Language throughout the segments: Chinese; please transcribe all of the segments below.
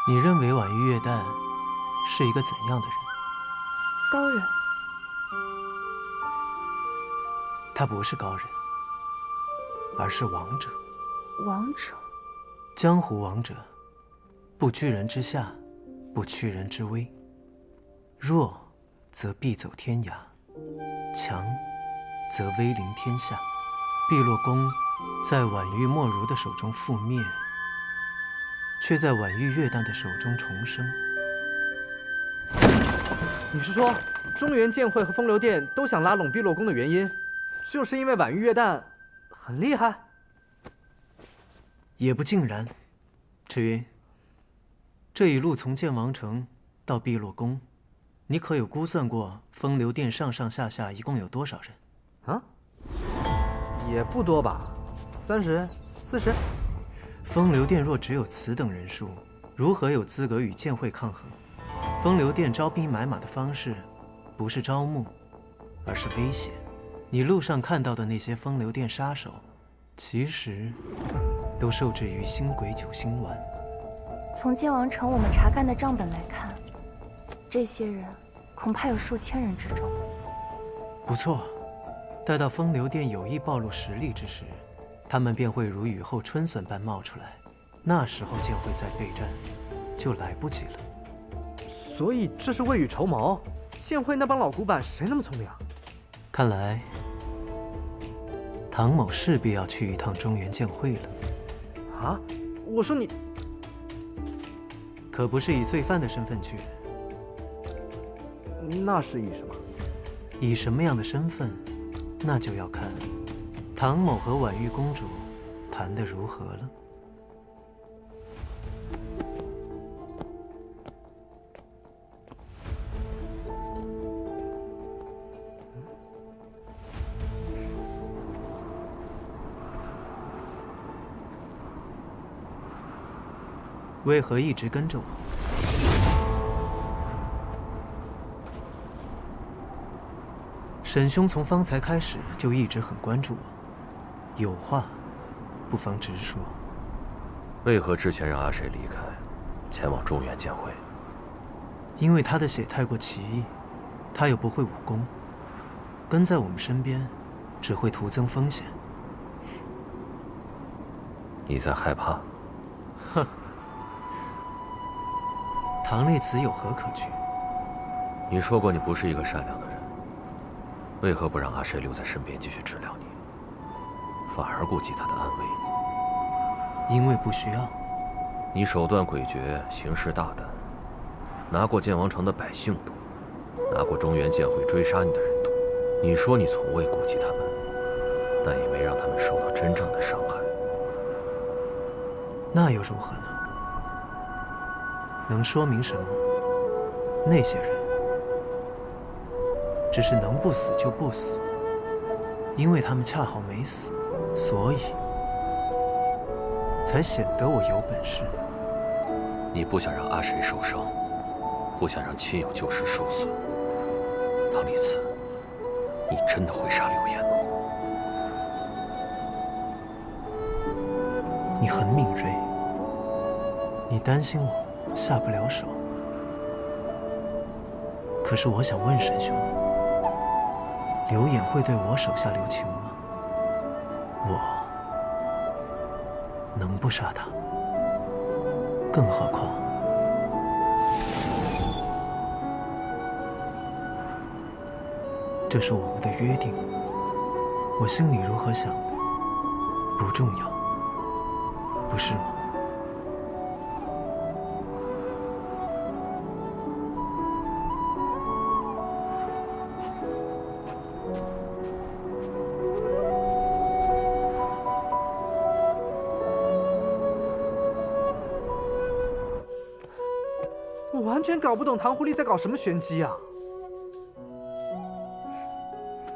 你认为婉玉月旦是一个怎样的人？高人。他不是高人，而是王者。王者，江湖王者，不居人之下，不屈人之威。弱则必走天涯，强则威临天下。碧落宫在婉玉莫如的手中覆灭，却在婉玉月旦的手中重生。你是说，中原剑会和风流殿都想拉拢碧落宫的原因，就是因为婉玉月旦很厉害？也不尽然。赤云，这一路从剑王城到碧落宫，你可有估算过风流殿上上下下一共有多少人？啊？也不多吧，30人、40。风流殿若只有此等人数，如何有资格与剑会抗衡？风流殿招兵买马的方式，不是招募，而是威胁。你路上看到的那些风流殿杀手，其实都受制于星鬼九星丸。从剑王城我们查干的账本来看，这些人恐怕有数千人之众。不错，待到风流殿有意暴露实力之时，他们便会如雨后春笋般冒出来，那时候剑会再备战，就来不及了。所以这是未雨绸缪。剑会那帮老古板谁那么聪明啊？看来唐某势必要去一趟中原剑会了。啊？我说你，可不是以罪犯的身份去。那是以什么？以什么样的身份，那就要看唐某和婉玉公主谈得如何了。为何一直跟着我？沈兄从方才开始就一直很关注我，有话不妨直说。为何之前让阿谁离开，前往中原剑会？因为他的血太过奇异，他又不会武功，跟在我们身边，只会徒增风险。你在害怕？哼，堂内此有何可惧？你说过你不是一个善良的人，为何不让阿谁留在身边继续治疗你，反而顾及他的安危？因为不需要。你手段诡谲，行事大胆，拿过剑王城的百姓多，拿过中原剑会追杀你的人多。你说你从未顾及他们，但也没让他们受到真正的伤害。那又如何呢？能说明什么？那些人只是能不死就不死，因为他们恰好没死，所以才显得我有本事。你不想让阿谁受伤，不想让亲友旧时受损。唐丽慈，你真的会杀流言吗？你很敏锐，你担心我下不了手。可是我想问沈兄，流言会对我手下留情吗？我能不杀他？更何况，这是我们的约定。我心里如何想的，不重要，不是吗？我完全搞不懂唐狐狸在搞什么玄机啊！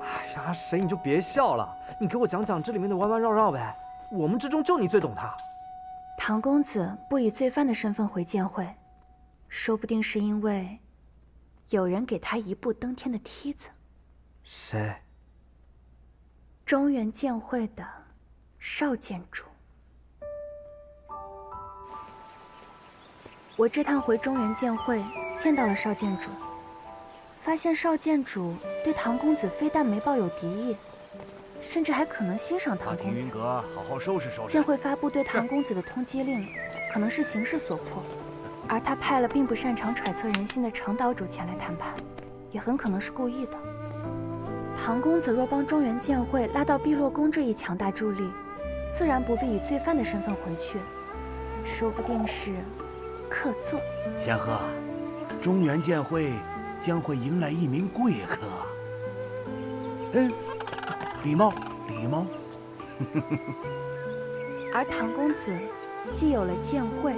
哎呀，谁你就别笑了，你给我讲讲这里面的弯弯绕绕呗。我们之中就你最懂他。唐公子不以罪犯的身份回剑会，说不定是因为有人给他一步登天的梯子。谁？中原剑会的少剑主。我这趟回中原见会，见到了少监主，发现少监主对唐公子非但没抱有敌意，甚至还可能欣赏唐公子。云阁好好收拾收拾。见会发布对唐公子的通缉令，可能是形势所迫，而他派了并不擅长揣测人心的程岛主前来谈判，也很可能是故意的。唐公子若帮中原见会拉到碧落宫这一强大助力，自然不必以罪犯的身份回去，说不定是客座。仙鹤，中原见会将会迎来一名贵客。礼貌，礼貌。而唐公子既有了见会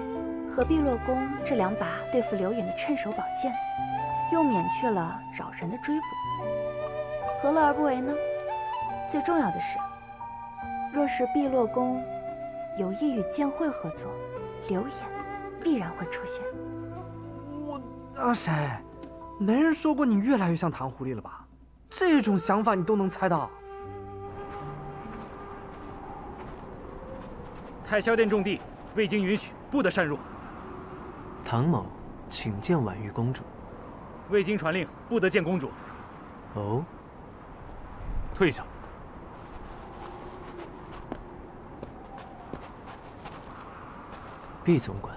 和碧落宫这2把对付流言的趁手宝剑，又免去了扰人的追捕，何乐而不为呢？最重要的是，若是碧落宫有意与见会合作，流言必然会出现。阿筛，没人说过你越来越像糖狐狸了吧？这种想法你都能猜到？太霄殿重地，未经允许，不得擅入。唐某请见婉玉公主。未经传令，不得见公主。哦，退下。毕总管，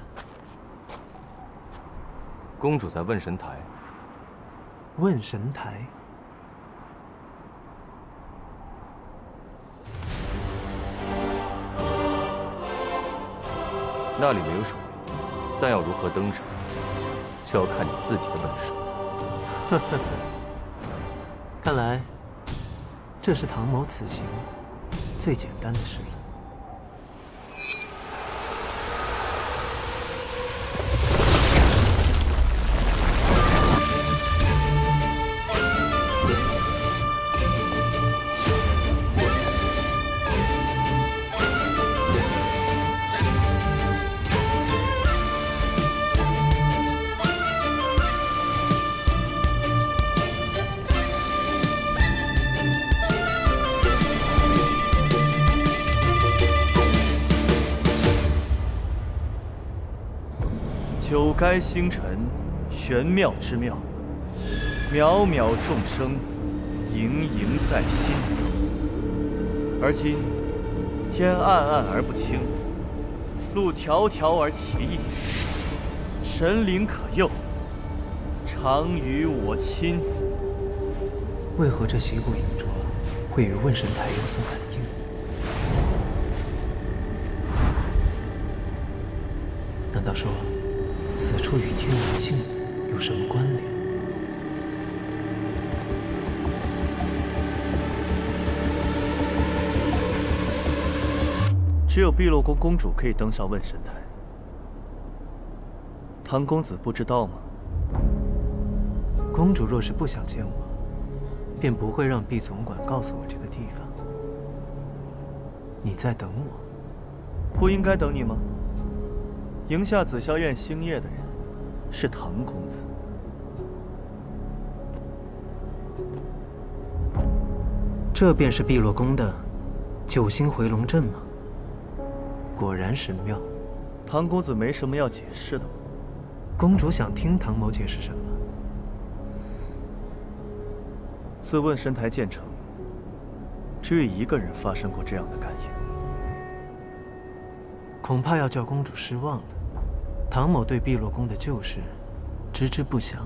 公主在问神台。问神台。那里没有守卫，但要如何登上，就要看你自己的本事。呵呵呵，看来这是唐某此行最简单的事了。九该星辰，玄妙之妙，渺渺众生，盈盈在心。而今天暗暗而不清，路迢迢而奇异，神灵可佑，常与我亲。为何这习古影镯会与问神台有所感应？难道说此处与天阳镜有什么关联？只有碧落宫公主可以登上问神台，唐公子不知道吗？公主若是不想见我，便不会让毕总管告诉我这个地方。你在等我？不应该等你吗？赢下紫霄院星夜的人是唐公子。这便是碧落宫的九星回龙阵吗？果然神妙。唐公子没什么要解释的吗？公主想听唐某解释什么？自问神台建成，只有一个人发生过这样的感应。恐怕要叫公主失望了。唐某对碧落宫的旧事知之不详。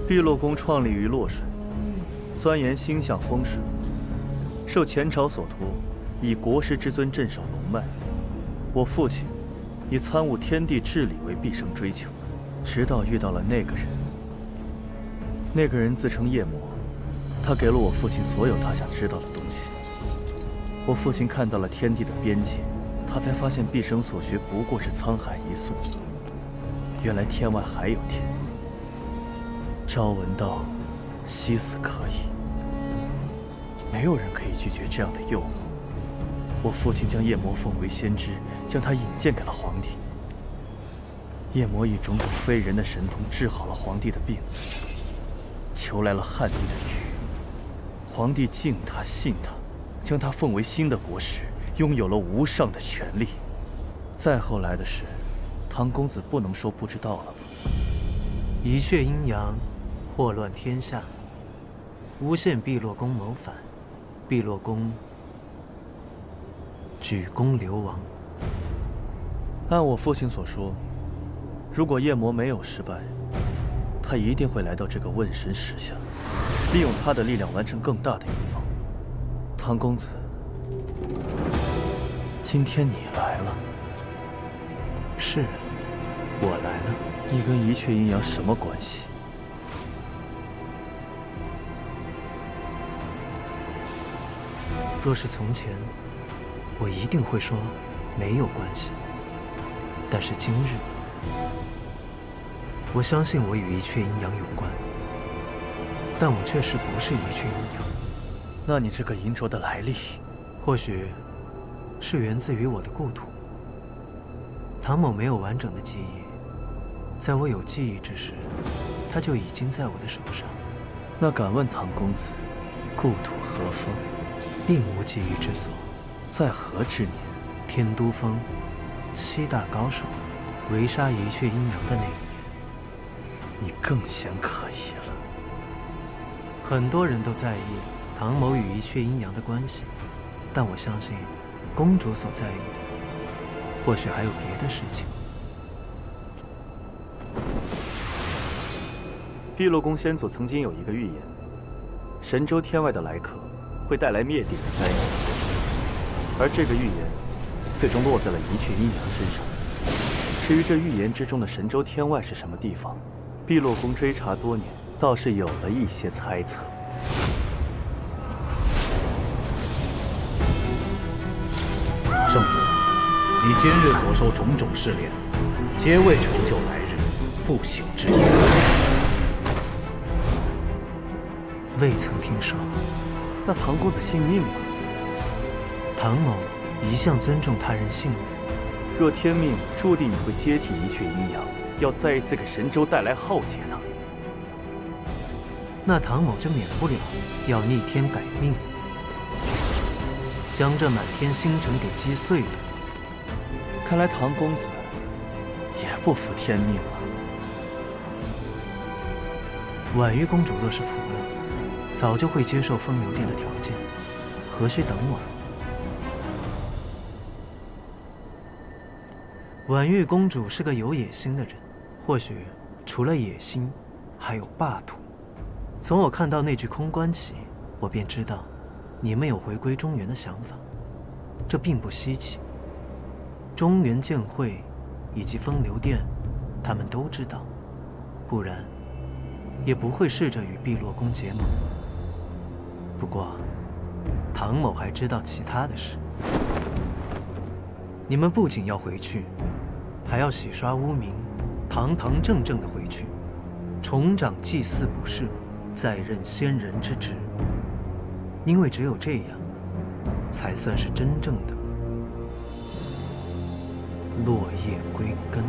碧落宫创立于洛水，钻研星象风水，受前朝所托，以国师之尊镇守龙脉。我父亲以参悟天地治理为毕生追求，直到遇到了那个人。那个人自称夜魔，他给了我父亲所有他想知道的东西。我父亲看到了天地的边界，他才发现毕生所学不过是沧海一粟。原来天外还有天。朝闻道，夕死可以。没有人可以拒绝这样的诱惑。我父亲将夜魔奉为先知，将他引荐给了皇帝。夜魔以种种非人的神通治好了皇帝的病，求来了汉帝的玉。皇帝敬他信他，将他奉为新的国师，拥有了无上的权力。再后来的事，唐公子不能说不知道了吧？一血阴阳，祸乱天下，诬陷碧落宫谋反，碧落宫举宫流亡。按我父亲所说，如果夜魔没有失败，他一定会来到这个问神石下，利用他的力量完成更大的阴谋。唐公子，今天你来了。是，我来了。你跟一阙阴阳什么关系？若是从前，我一定会说没有关系。但是今日，我相信我与一阙阴阳有关，但我确实不是一阙阴阳。那你这个银镯的来历，或许是源自于我的故土。唐某没有完整的记忆，在我有记忆之时，他就已经在我的手上。那敢问唐公子，故土何方？并无记忆之所。在何之年？天都峰7大高手围杀一阙阴阳的那一年。你更显可疑了。很多人都在意唐某与一阙阴阳的关系，但我相信，公主所在意的，或许还有别的事情。碧落宫先祖曾经有一个预言，神州天外的来客会带来灭顶的灾难，而这个预言最终落在了一阙阴阳身上。至于这预言之中的神州天外是什么地方，碧落宫追查多年，倒是有了一些猜测。圣子，你今日所受种种试炼，皆为成就来日不朽之业。未曾听说。那唐公子信命吗？唐某一向尊重他人性命。若天命注定你会接替一阙阴阳，要再一次给神州带来浩劫呢？那唐某就免不了要逆天改命，将这满天星辰给击碎了。看来唐公子也不服天命啊。婉玉公主若是服了，早就会接受风流殿的条件，何须等我？婉玉公主是个有野心的人，或许除了野心，还有霸图。从我看到那具空棺起，我便知道，你们有回归中原的想法，这并不稀奇。中原剑会以及风流殿，他们都知道，不然也不会试着与碧落宫结盟。不过，唐某还知道其他的事。你们不仅要回去，还要洗刷污名，堂堂正正的回去，重掌祭祀卜筮，再任仙人之职。因为只有这样，才算是真正的落叶归根。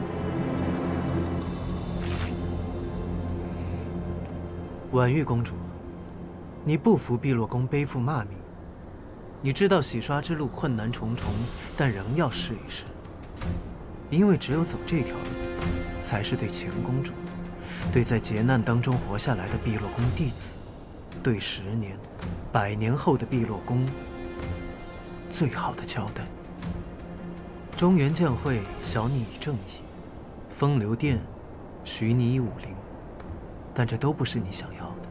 婉玉公主，你不服碧落宫背负骂名，你知道洗刷之路困难重重，但仍要试一试，因为只有走这条路，才是对前公主，对在劫难当中活下来的碧落宫弟子，对10年、100年后的碧落宫最好的交代。中原剑会小你以正义，风流殿许你以武林，但这都不是你想要的，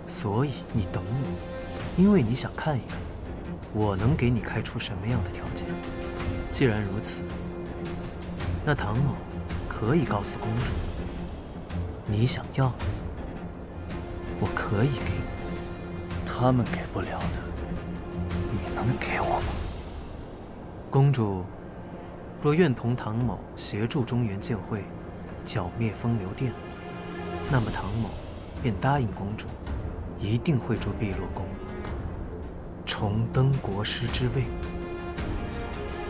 所以你等我，因为你想看一看，我能给你开出什么样的条件。既然如此，那唐某可以告诉公主，你想要的，我可以给你。他们给不了的，你能给我吗？公主若愿同唐某协助中原剑会剿灭风流殿，那么唐某便答应公主，一定会助碧落宫重登国师之位，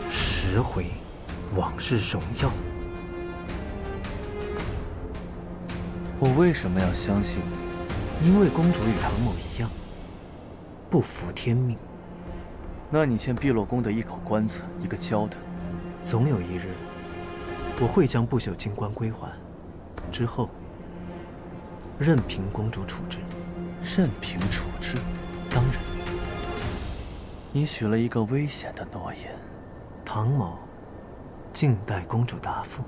拾回往日荣耀。我为什么要相信你？因为公主与唐某一样，不服天命。那你欠碧落宫的一口棺材，一个交代。总有一日，我会将不朽金冠归还，之后任凭公主处置。任凭处置？当然，你许了一个危险的诺言。唐某静待公主答复。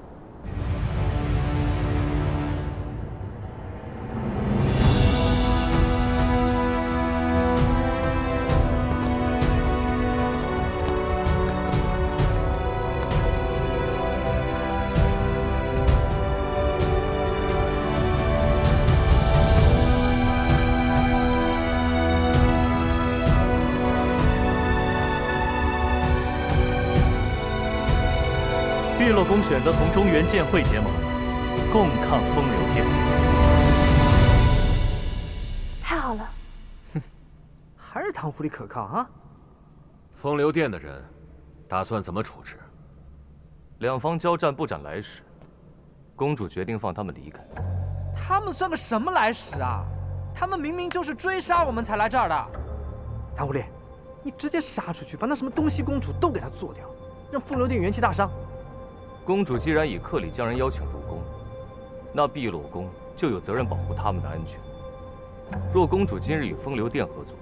碧落宫选择同中原剑会结盟，共抗风流殿。太好了，还是唐狐狸可靠啊！风流殿的人，打算怎么处置？两方交战不斩来使，公主决定放他们离开。他们算个什么来使啊？他们明明就是追杀我们才来这儿的。唐狐狸，你直接杀出去，把那什么东西公主都给她做掉，让风流殿元气大伤。公主既然以克里将人邀请入宫，那碧落宫就有责任保护他们的安全。若公主今日与风流殿合作，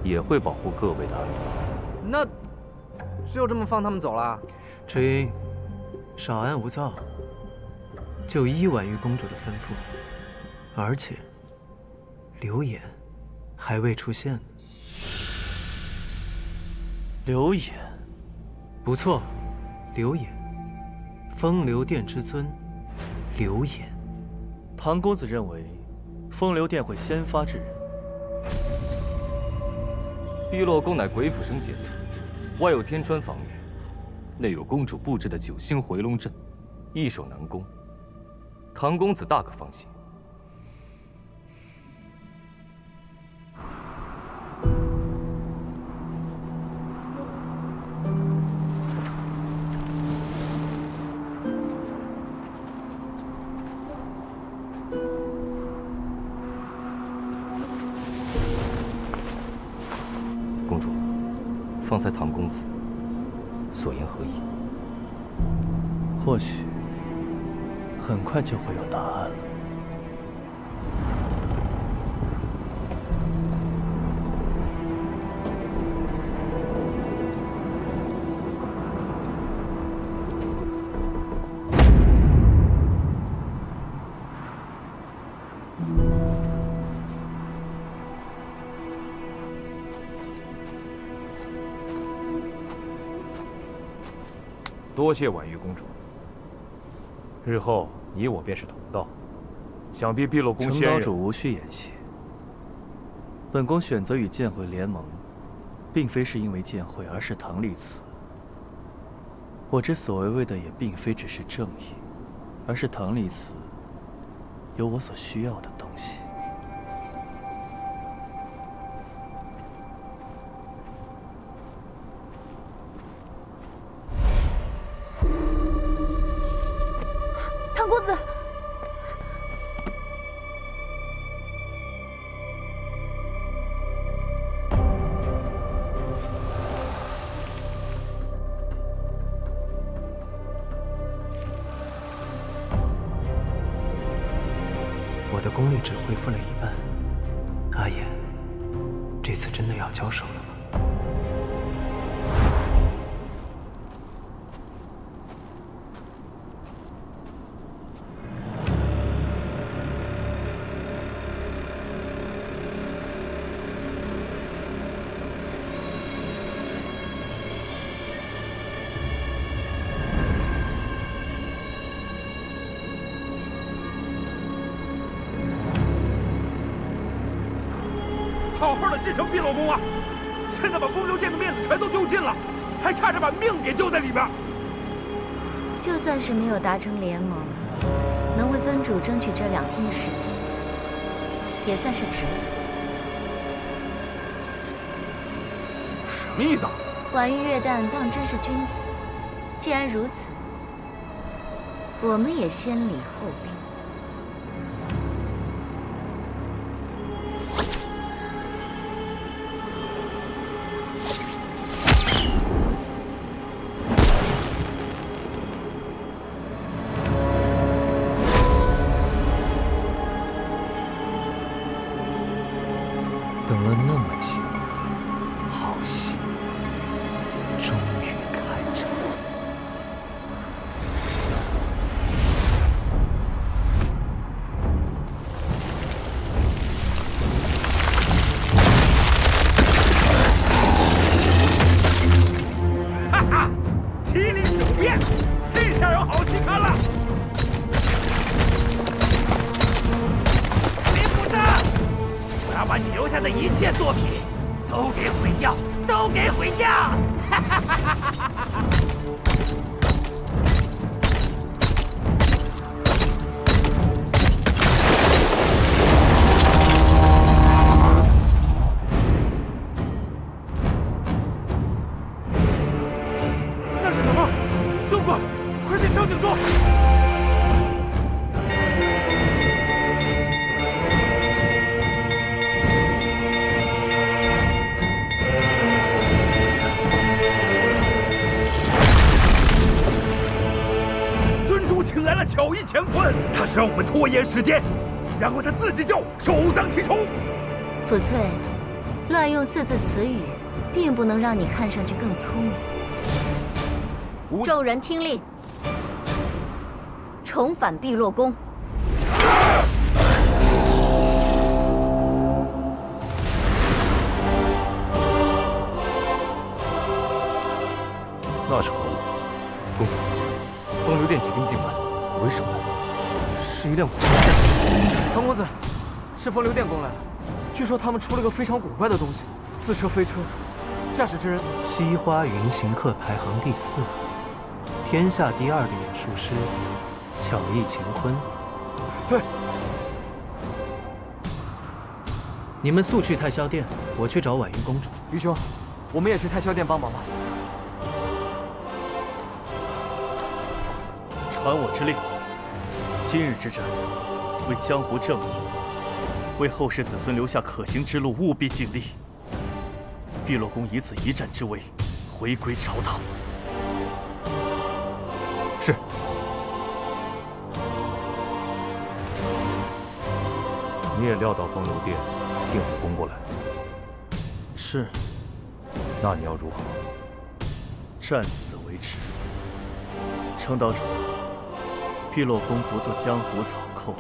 也会保护各位的安全。那就这么放他们走了？赤英，少安勿躁，就依婉玉公主的吩咐。而且，刘演还未出现呢。刘演，不错，刘演。风流殿之尊，刘演。唐公子认为，风流殿会先发制人。碧落宫乃鬼府生杰作，外有天川防御，内有公主布置的9星回龙阵，易守难攻。唐公子大可放心。公主，方才唐公子所言何意？或许很快就会有答案了。多谢婉玉公主。日后你我便是同道，想必碧落宫程先人。岛主无需言谢。本宫选择与剑会联盟，并非是因为剑会，而是唐丽慈。我之所为的也并非只是正义，而是唐丽慈有我所需要的东西。唐公子，我的功力只恢复了一半。阿言，这次真的要交手了吗？好好的进城碧落宫啊，现在把风流殿的面子全都丢尽了，还差点把命给丢在里边。就算是没有达成联盟，能为尊主争取这2天的时间，也算是值得。什么意思啊？婉玉月旦当真是君子。既然如此，我们也先礼后兵。等了那么久，好戏终于开场。哈哈，麒麟九变，这下有好戏看了！林福生，我要把你留下的一切作品都给毁掉，都给毁掉！哈哈哈哈哈哈！那是什么？兄哥，快去敲警钟！尊主请来了巧艺乾坤，他是让我们拖延时间，然后他自己就首当其冲。辅翠，乱用字词语，并不能让你看上去更聪明。众人听令，重返碧落宫。那是何物？公主，风流殿举兵进犯，为首的是一辆古车。唐公子，是风流殿宫来了。据说他们出了个非常古怪的东西，四车飞车，驾驶之人西花云行客排行第4，天下第2的演术师，巧艺乾坤。对，你们速去太霄殿，我去找婉玉公主。于兄，我们也去太霄殿帮忙吧。传我之令，今日之战，为江湖正义，为后世子孙留下可行之路，务必尽力。碧落宫以此一战之威，回归朝堂。是。你也料到风流殿定会攻过来？是。那你要如何？战死为止。程岛主，碧落宫不做江湖草寇，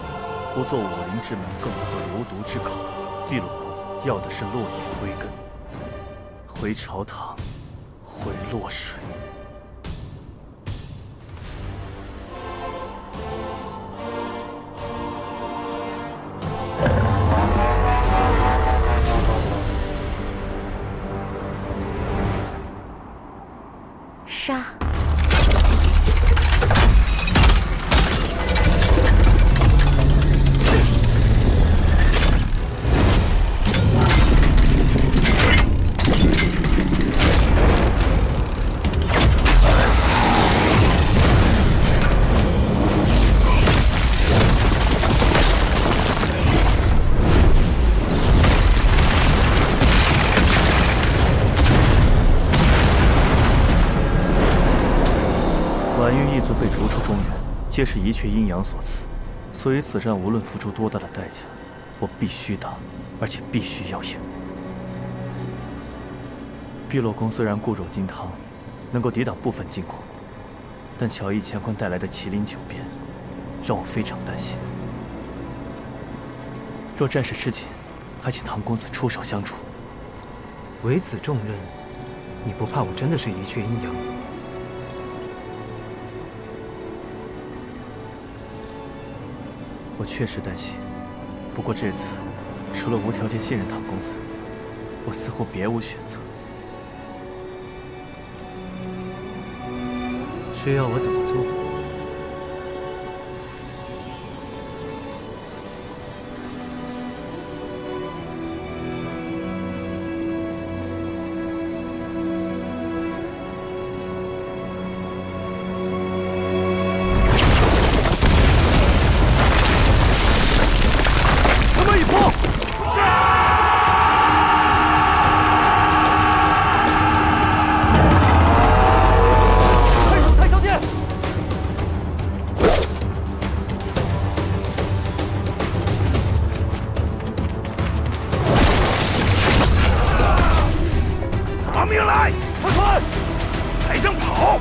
不做武林之门，更不做流毒之口。碧落宫要的是落叶归根，回朝堂，回洛水。杀！婉玉一族被逐出中原，皆是一阙阴阳所赐，所以此战无论付出多大的代价，我必须打，而且必须要赢。碧落宫虽然固守金汤，能够抵挡部分进攻，但巧艺乾坤带来的麒麟九变，让我非常担心。若战事吃紧，还请唐公子出手相助。为此重任，你不怕我真的是一阙阴阳？我确实担心，不过这次除了无条件信任唐公子，我似乎别无选择。需要我怎么做？来！上船！来人跑！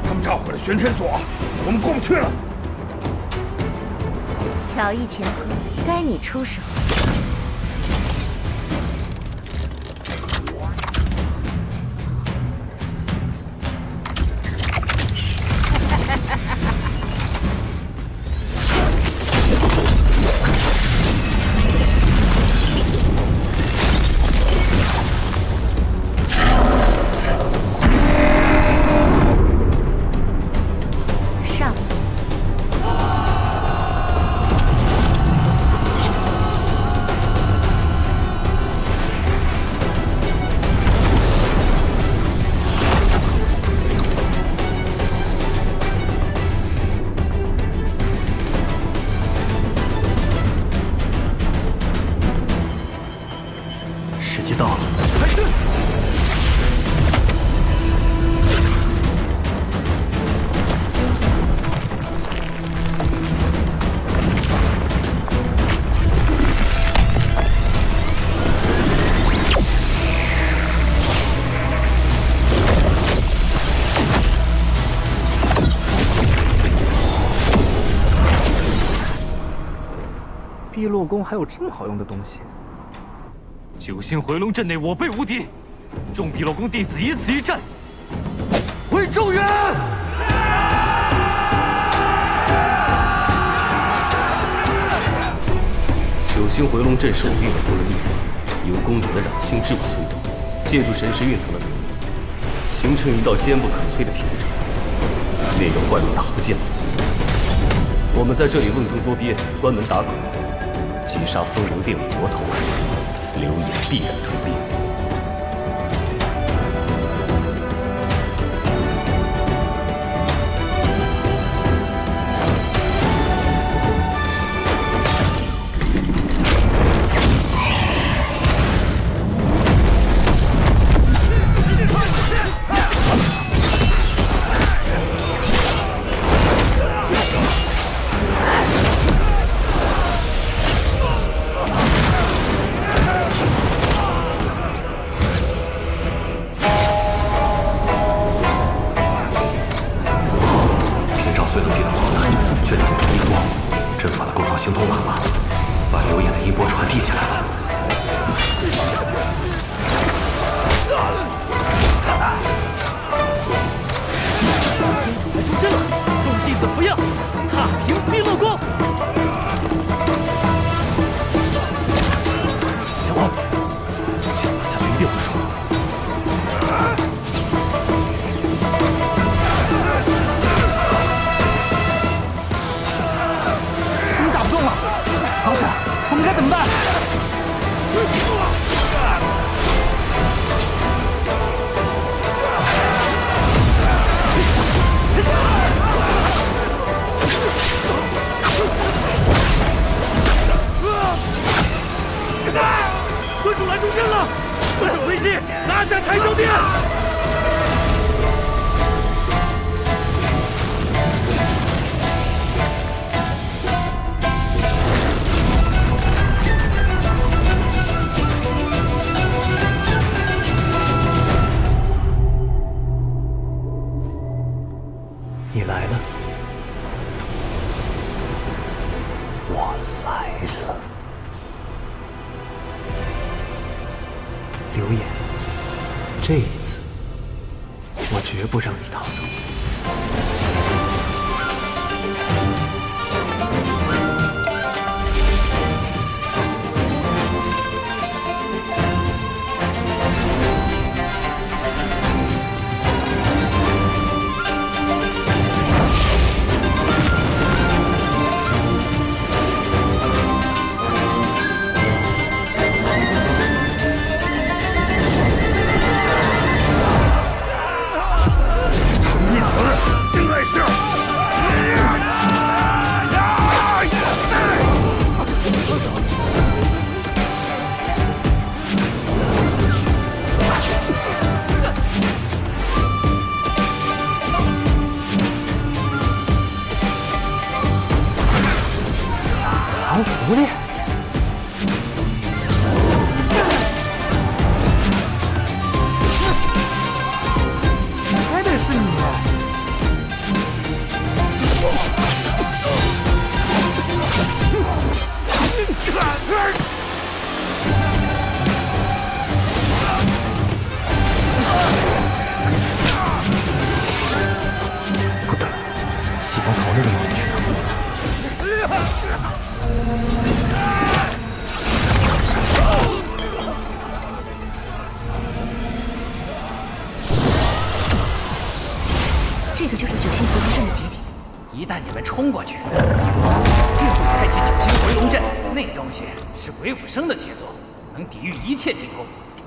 他们炸毁了玄天锁，我们过不去了。巧遇乾坤，该你出手。上。时机到了。开阵！碧落宫还有这么好用的东西？九星回龙阵内我辈无敌，众碧落宫弟子一次一战，回咒元！九星回龙阵是我碧落宫的秘法，由公主的掌心之物催动，借助神识蕴藏的能力，形成一道坚不可摧的屏障，内有怪物打不进来。我们在这里瓮中捉鳖，关门打狗，击杀风流殿魔头，流言必然退兵。虽能抵挡老难，却挡不住一波。阵法的构造形同瓦砾，把流言的一波传递起来了。宗主来助阵了，众弟子扶恙，踏平碧落宫。小王，这样打下去一定会输。唐婶，我们该怎么办？尊主来助阵了！各省推西，拿下台州殿！你来了，我来了。流言，这一次，我绝不让你逃走。狐狸，还得是你。不对，西方桃那个哪里去了？这个就是九星回龙阵的节点。一旦你们冲过去，并不开启九星回龙阵，那东西是鬼斧生的杰作，能抵御一切进攻。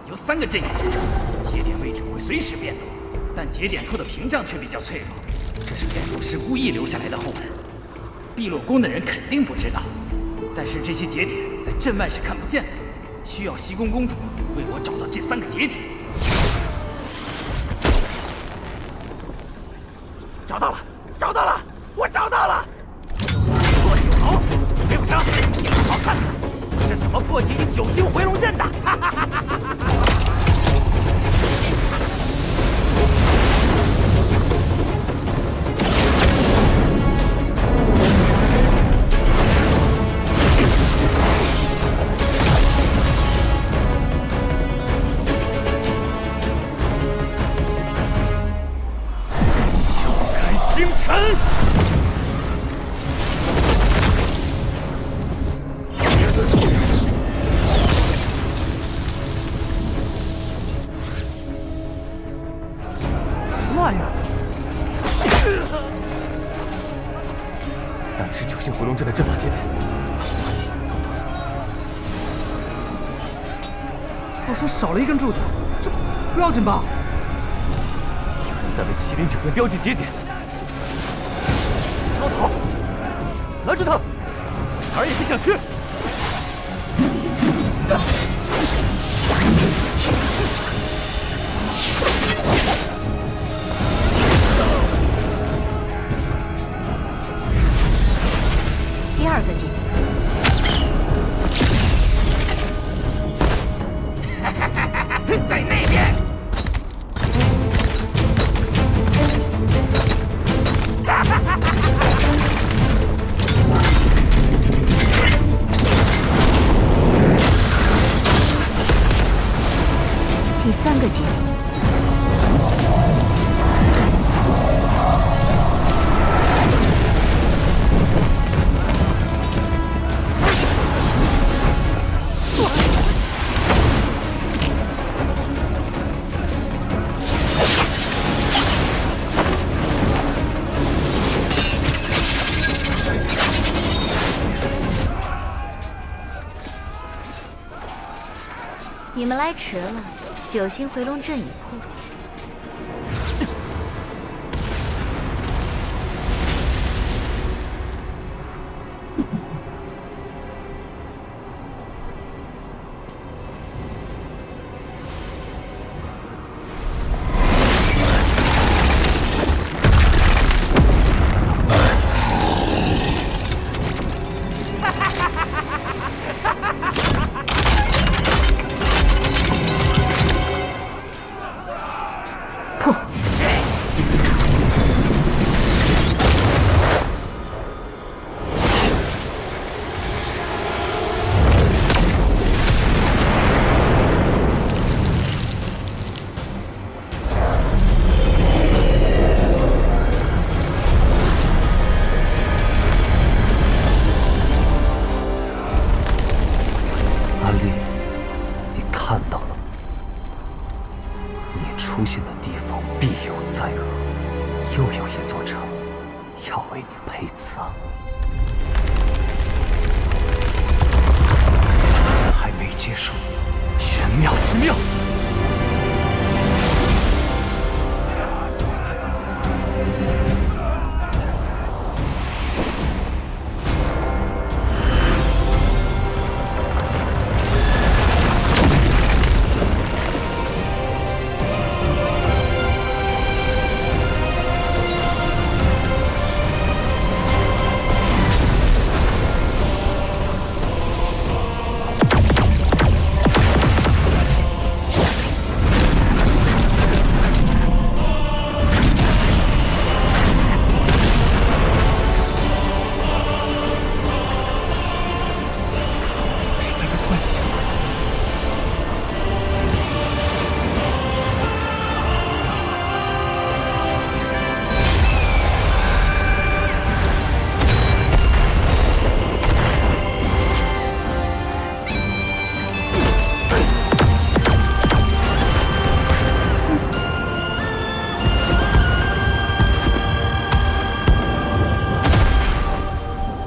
由3个阵眼支撑，节点位置会随时变动，但节点处的屏障却比较脆弱。这是炼术师故意留下来的后门，碧落宫的人肯定不知道。但是这些节点在阵外是看不见的，需要西宫公主为我找到这3个节点。找到了，找到了，我找到了！破九头，鬼斧生，你好好看看，我是怎么破解你九星回龙阵的！哈哈哈哈哈哈！星辰，什么玩意儿？那里是九星回龙阵的阵法节点，好像少了一根柱子，这不要紧吧？有人在为麒麟九边标记节点。小桃，拦住他，哪儿也别想去！第2个节点，在那边。第3个节点。你们来迟了，九星回龙阵已破。出现的地方必有灾厄，又有一座城要为你陪葬。还没结束，玄妙之妙。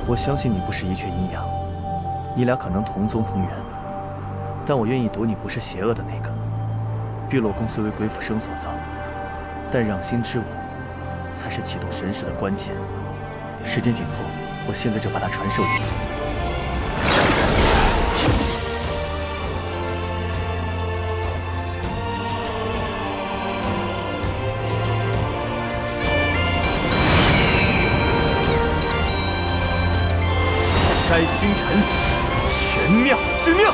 我相信你不是一雀阴阳，你俩可能同宗同源，但我愿意赌你不是邪恶的那个。碧落宫虽为鬼斧生所造，但让心之舞才是启动神识的关键。时间紧迫，我现在就把它传授给你。 该星辰，玄妙之妙。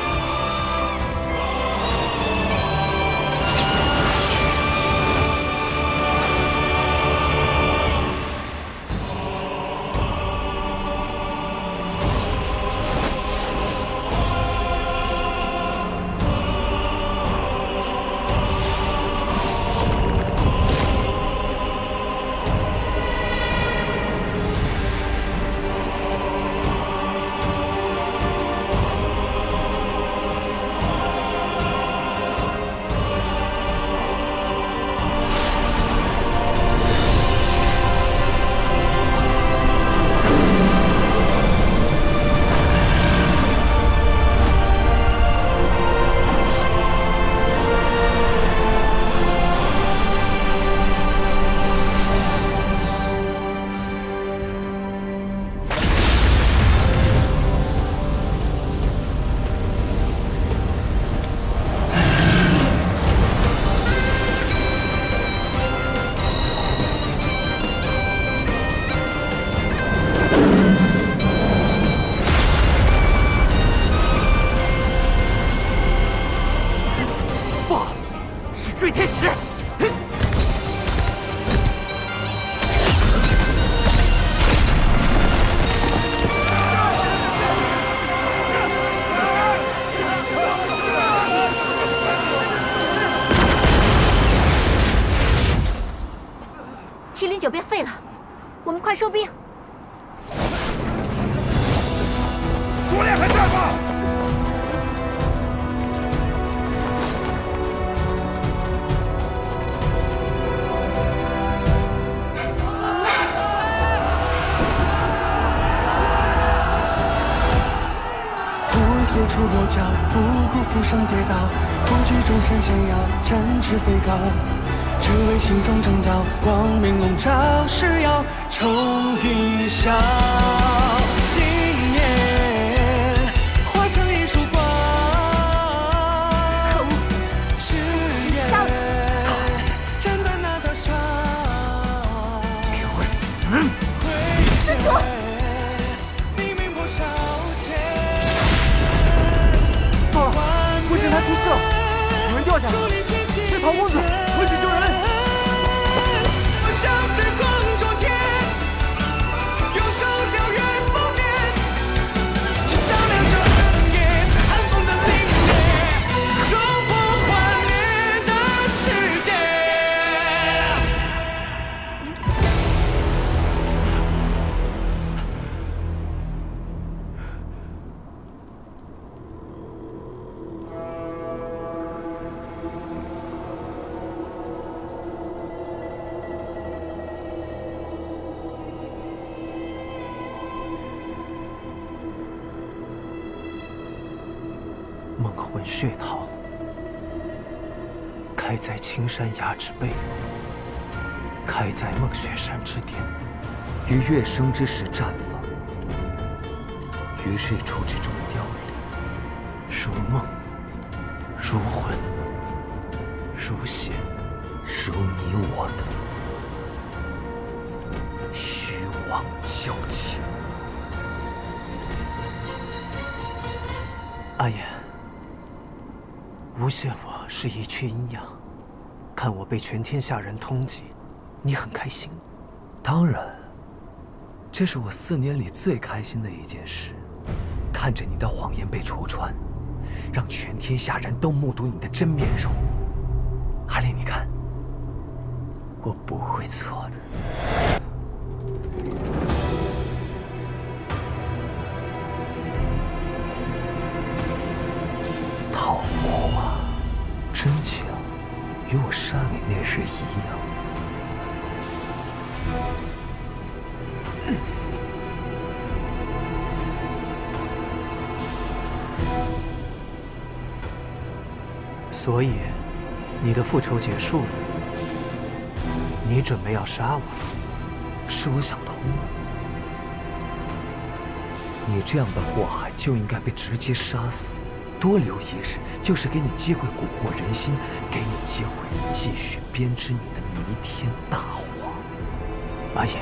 坠天石。麒麟九变废了，我们快收兵。左脸还在吗？ 何处落脚？不顾浮生跌倒，不惧众生险要，展翅飞高。只为心中正道，光明笼罩，誓要冲一笑。信念化成一束光。可恶！誓言斩断那道伤。给我死！师祖。 卫神台出事了，有人掉下来，是陶公子，回去救人。向之光中天，永守燎原不灭，只照亮这暗夜，寒风的凛冽，冲破幻灭的世界。 梦魂血桃，开在青山崖之背，开在梦雪山之巅，于月升之时绽放，于日出之中凋零，如梦，如魂，如血，如你我的虚妄交情。阿言。 诬陷我是一缺阴阳，看我被全天下人通缉，你很开心？当然，这是我4年里最开心的一件事。看着你的谎言被戳穿，让全天下人都目睹你的真面容。阿莲，你看，我不会错的。 真巧，与我杀你那日一样。所以，你的复仇结束了，你准备要杀我？是我想通了，你这样的祸害就应该被直接杀死，多留一日就是给你机会蛊惑人心，给你机会继续编织你的弥天大谎。阿野，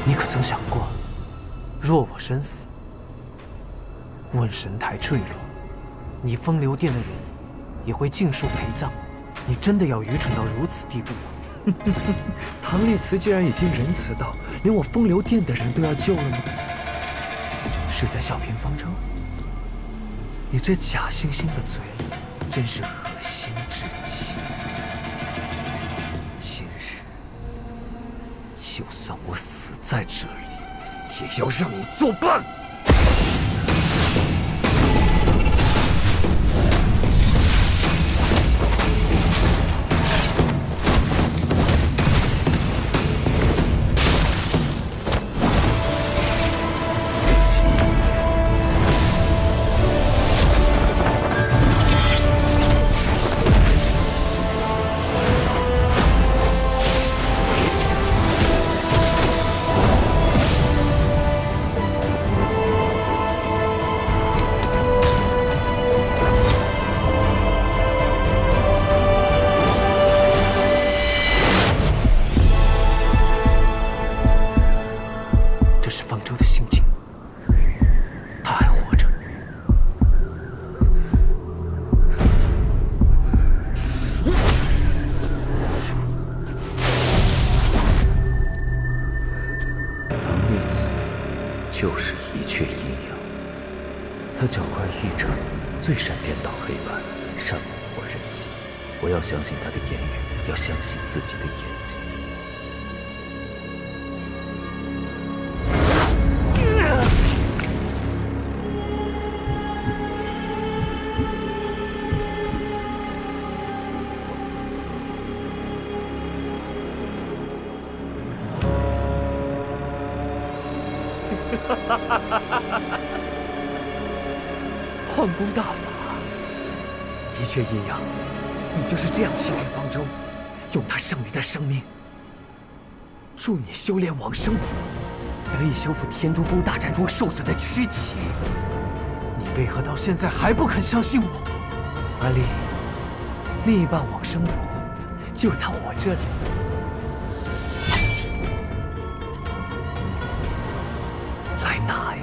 你可曾想过，若我身死，问神台坠落，你风流殿的人也会尽数陪葬？你真的要愚蠢到如此地步吗？唐丽慈既然已经仁慈到连我风流殿的人都要救了吗？是在笑贫方舟？你这假惺惺的嘴脸，真是恶心至极。今日，就算我死在这里，也要让你作伴。就是一阙阴阳。他脚快一掌，最善颠倒黑白，善蛊惑人心。我要相信他的言语，要相信自己的眼睛。幻功大法，一阙阴阳，你就是这样欺骗方舟，用他剩余的生命，助你修炼往生谱，得以修复天都峰大战中受损的躯体。你为何到现在还不肯相信我？阿丽，另一半往生谱就在我这里。来拿呀！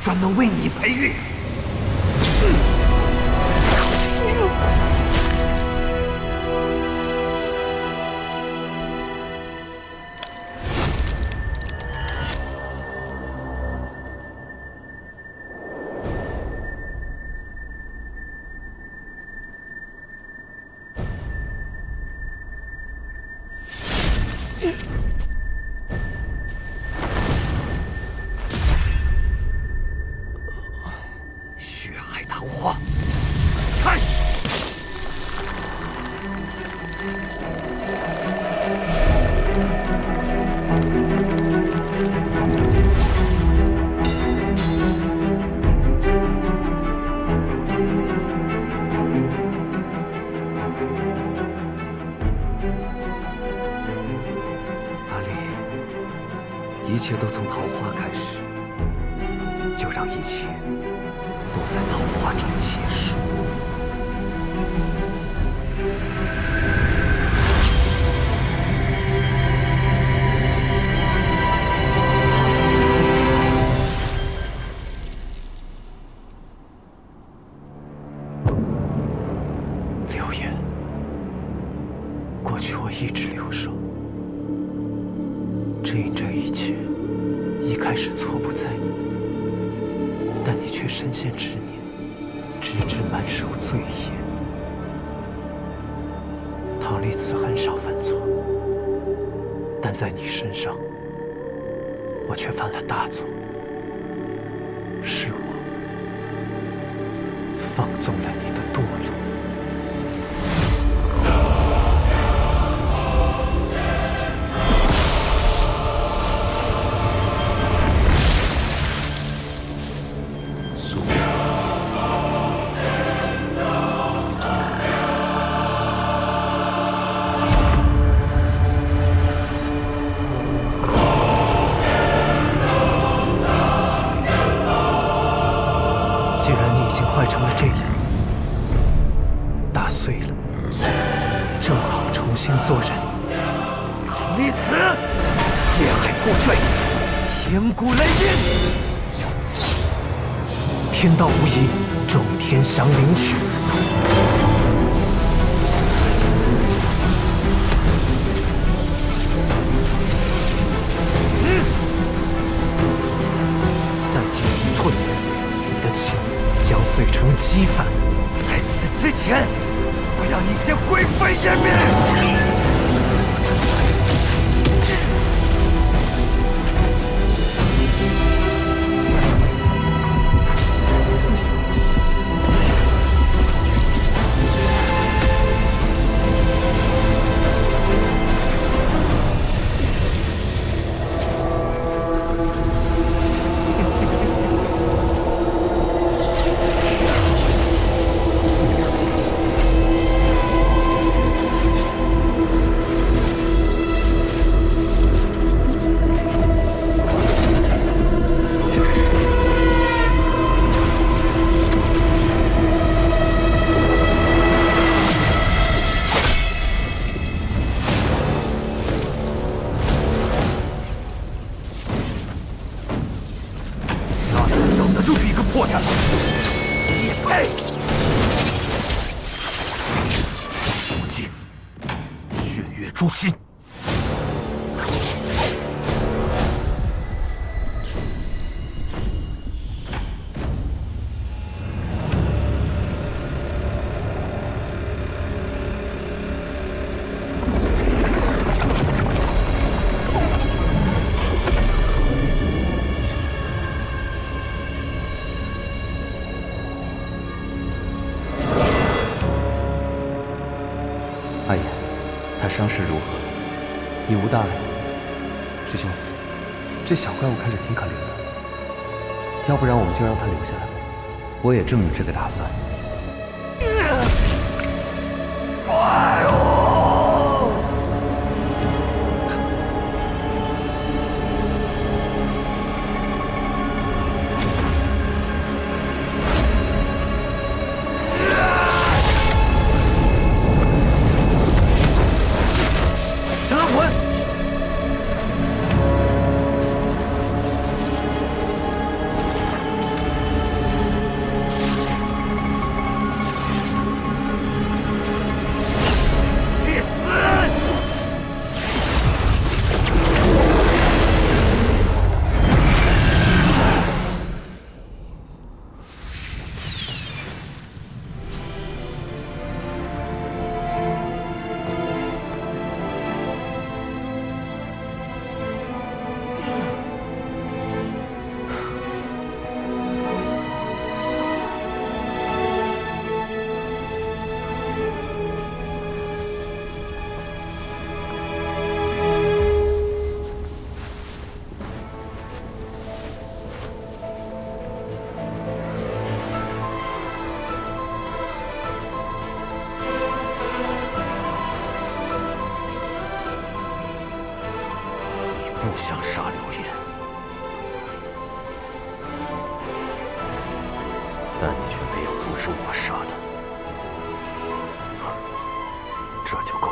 专门为你培育。桃花，开！阿丽，一切都从桃花开始，就让一切都在桃花中结束。流言，过去我一直留守，只因这一切一开始错不在你，但你却深陷执念，直至满手罪业。唐丽慈很少犯错，但在你身上，我却犯了大错。是我放纵了你的堕落。既然你已经坏成了这样，打碎了，正好重新做人。唐丽慈，界海破碎，天鼓雷鸣，天道无疑，众天降灵曲。再进一寸，你的情将碎成齑饭。在此之前，我让你先灰飞烟灭！就是一个破绽。你配！无尽，血月诛心。阿言，他伤势如何？你无大碍。师兄，这小怪物看着挺可怜的，要不然我们就让他留下来。我也正有这个打算。怪物！神魂！想杀刘烨，但你却没有阻止我杀他，这就够。